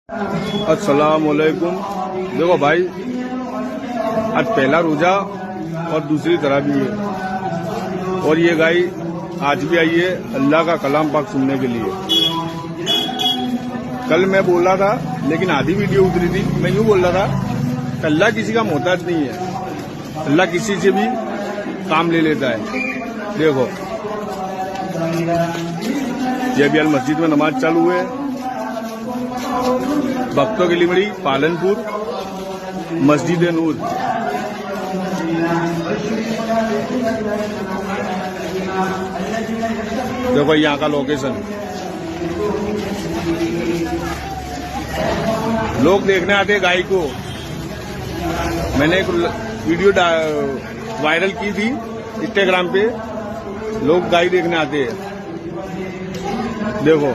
अस्सलाम वालेकुम। देखो भाई, आज पहला रोजा और दूसरी तरह भी है, और ये गाय आज भी आई है अल्लाह का कलाम पाक सुनने के लिए। कल मैं बोल रहा था, लेकिन आधी वीडियो उतरी थी। मैं यूं बोल रहा था कि अल्लाह किसी का मोहताज नहीं है, अल्लाह किसी से भी काम ले लेता है। देखो, ये अभी अल मस्जिद में नमाज चालू है। भक्तों की लिमड़ी, पालनपुर, मस्जिद नूर। देखो यहाँ का लोकेशन, लोग देखने आते हैं गाय को। मैंने एक वीडियो वायरल की थी इंस्टाग्राम पे, लोग गाय देखने आते हैं। देखो